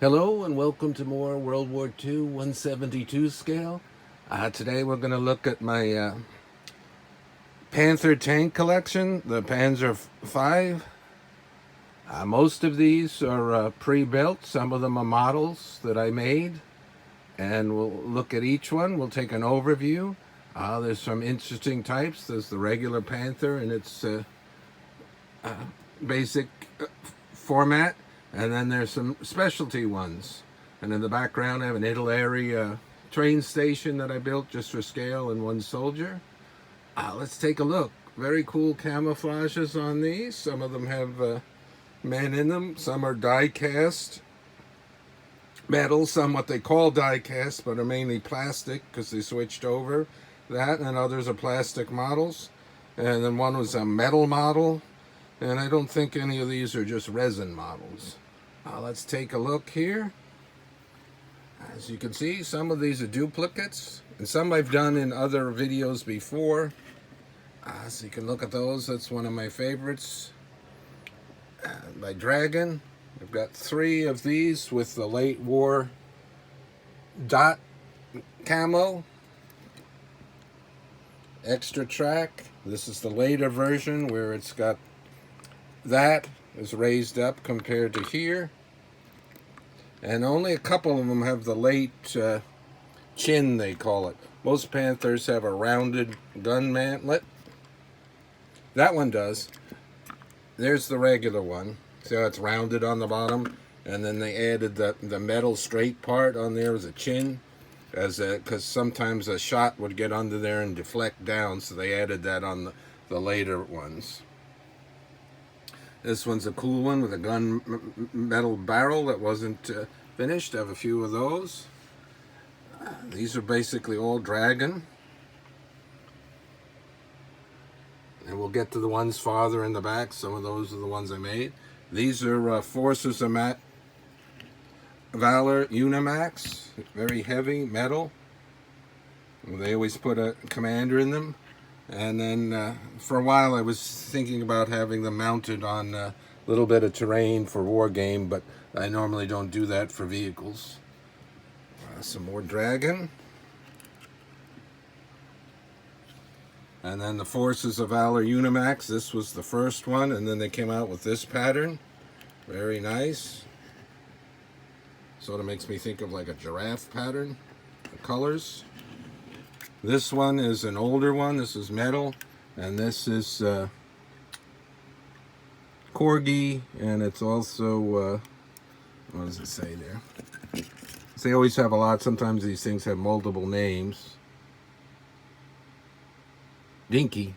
Hello and welcome to more World War II 172 scale. Today we're going to look at my Panther Tank Collection, the Panzer V. Most of these are pre-built. Some of them are models that I made. And we'll look at each one. We'll take an overview. There's some interesting types. There's the regular Panther in its basic format. And then there's some specialty ones. And in the background I have an Italy train station that I built just for scale and one soldier. Let's take a look. Very cool camouflages on these. Some of them have men in them. Some are die-cast metal. Some what they call die-cast, but are mainly plastic because they switched over that. And others are plastic models. And then one was a metal model. And I don't think any of these are just resin models. Let's take a look here. As you can see, some of these are duplicates, and some I've done in other videos before. So you can look at those. That's one of my favorites. By Dragon. I've got 3 of these with the late war dot camo. Extra track. This is the later version where it's got that is raised up compared to here. And only a couple of them have the late chin, they call it. Most Panthers have a rounded gun mantlet. That one does. There's the regular one. See how it's rounded on the bottom? And then they added the metal straight part on there as a chin, because sometimes a shot would get under there and deflect down, so they added that on the later ones. This one's a cool one with a gun metal barrel that wasn't finished. I have a few of those. These are basically all Dragon. And we'll get to the ones farther in the back. Some of those are the ones I made. These are Forces of Valor Unimax. Very heavy metal. They always put a commander in them. And then for a while I was thinking about having them mounted on a little bit of terrain for war game, but I normally don't do that for vehicles. Some more Dragon. And then the Forces of Valor Unimax. This was the first one, and then they came out with this pattern. Very nice. Sort of makes me think of like a giraffe pattern. The colors. This one is an older one. This is metal, and this is Corgi, and it's also what does it say there? So they always have a lot. Sometimes these things have multiple names. Dinky.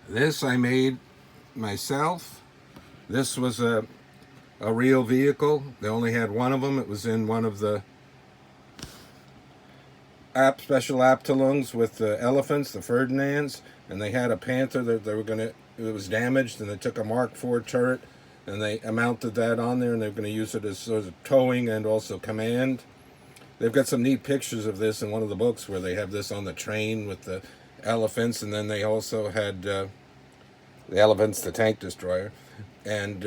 This I made myself. This was a real vehicle. They only had one of them. It was in one of the special Abteilungs with the elephants, the Ferdinands, and they had a Panther that it was damaged, and they took a Mark IV turret and they mounted that on there, and they're going to use it as sort of towing and also command. They've got some neat pictures of this in one of the books where they have this on the train with the elephants, and then they also had the elephants, the tank destroyer, and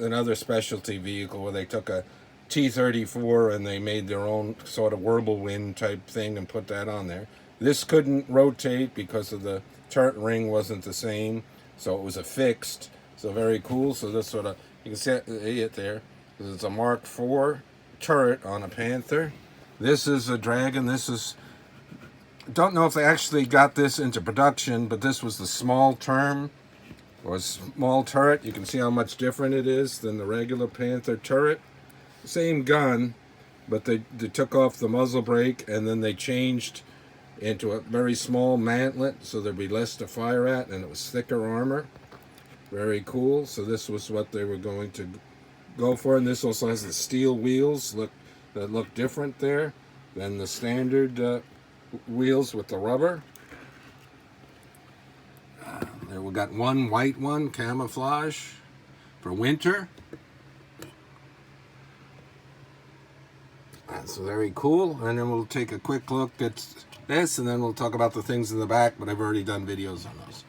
another specialty vehicle where they took a T-34 and they made their own sort of whirlwind type thing and put that on there. This couldn't rotate because of the turret ring wasn't the same, so it was a fixed. So very cool. So this sort of, you can see it there. It's a Mark IV turret on a Panther. This is a Dragon. This is, don't know if they actually got this into production, but this was the small term or small turret. You can see how much different it is than the regular Panther turret. Same gun, but they took off the muzzle brake, and then they changed into a very small mantlet so there'd be less to fire at, and it was thicker armor. Very cool. So this was what they were going to go for, and this also has the steel wheels that look different there than the standard wheels with the rubber. There we got one white one, camouflage for winter. So very cool. And then we'll take a quick look at this, and then we'll talk about the things in the back, but I've already done videos on those.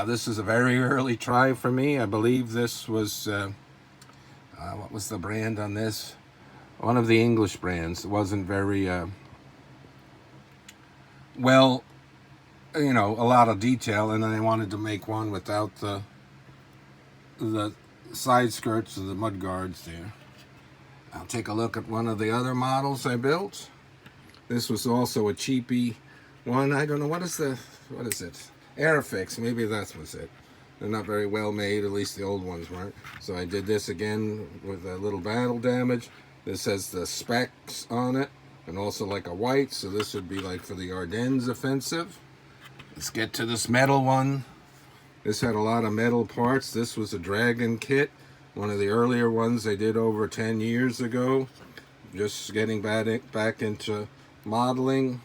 This is a very early try for me. I believe this was, what was the brand on this? One of the English brands. It wasn't very, well, you know, a lot of detail, and I wanted to make one without the side skirts of the mud guards there. I'll take a look at one of the other models I built. This was also a cheapy one. I don't know, what is it? Airfix, maybe that was it. They're not very well made, at least the old ones weren't. So I did this again with a little battle damage. This has the specs on it, and also like a white, so this would be like for the Ardennes offensive. Let's get to this metal one. This had a lot of metal parts. This was a Dragon kit, one of the earlier ones I did over 10 years ago. Just getting back into modeling,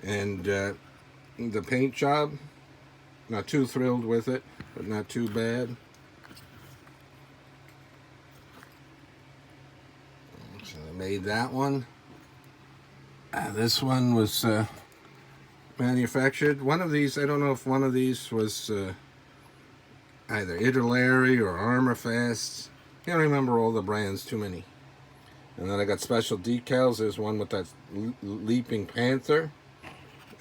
and the paint job, not too thrilled with it, but not too bad. So I made that one. This one was manufactured. One of these, I don't know if one of these was either Italeri or Armorfast. Can't remember all the brands, too many. And then I got special decals. There's one with that leaping panther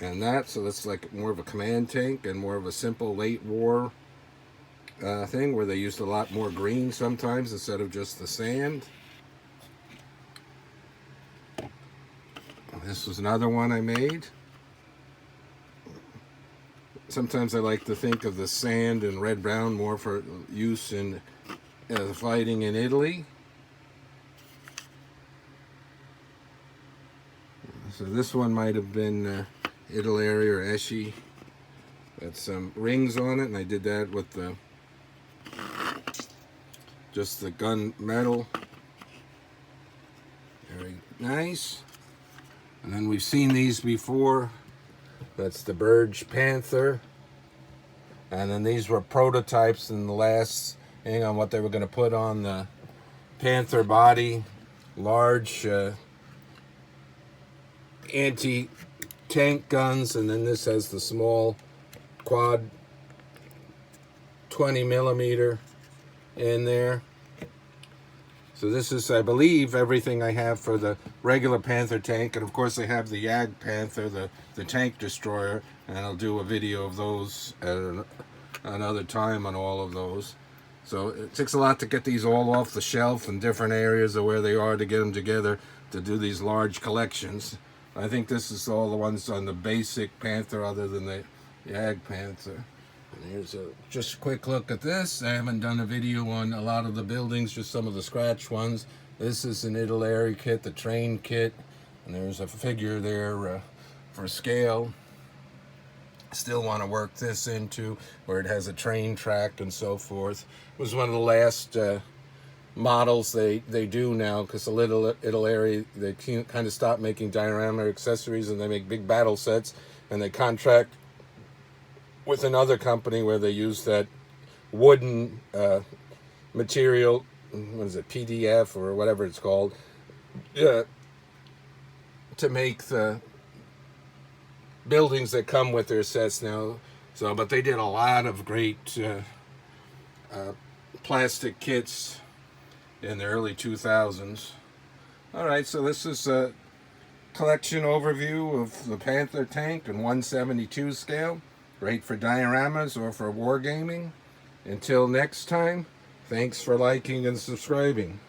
and that, so that's like more of a command tank and more of a simple late war thing where they used a lot more green sometimes instead of just the sand. This was another one I made. Sometimes I like to think of the sand and red-brown more for use in fighting in Italy. So this one might have been Italeri or Eschi. Got some rings on it, and I did that with the just the gun metal. Very nice. And then we've seen these before. That's the Burge Panther. And then these were prototypes in the last thing on what they were going to put on the Panther body. Large anti-tank guns. And then this has the small quad 20 millimeter in there. So this is, I believe, everything I have for the regular Panther tank. And of course I have the Jagd Panther, the tank destroyer, and I'll do a video of those at another time on all of those. So it takes a lot to get these all off the shelf in different areas of where they are to get them together to do these large collections. I think this is all the ones on the basic Panther other than the Jagd Panther. And here's just a quick look at this. I haven't done a video on a lot of the buildings, just some of the scratch ones. This is an Italeri kit, the train kit, and there's a figure there for scale. Still want to work this into where it has a train track and so forth. It was one of the last models they do now, because the little Italeri, they kind of stopped making diorama accessories and they make big battle sets, and they contract with another company where they use that wooden material, what is it, PDF or whatever it's called, to make the buildings that come with their sets now. So, but they did a lot of great plastic kits in the early 2000s. All right, so this is a collection overview of the Panther tank in 172 scale. Great for dioramas or for wargaming. Until next time, thanks for liking and subscribing.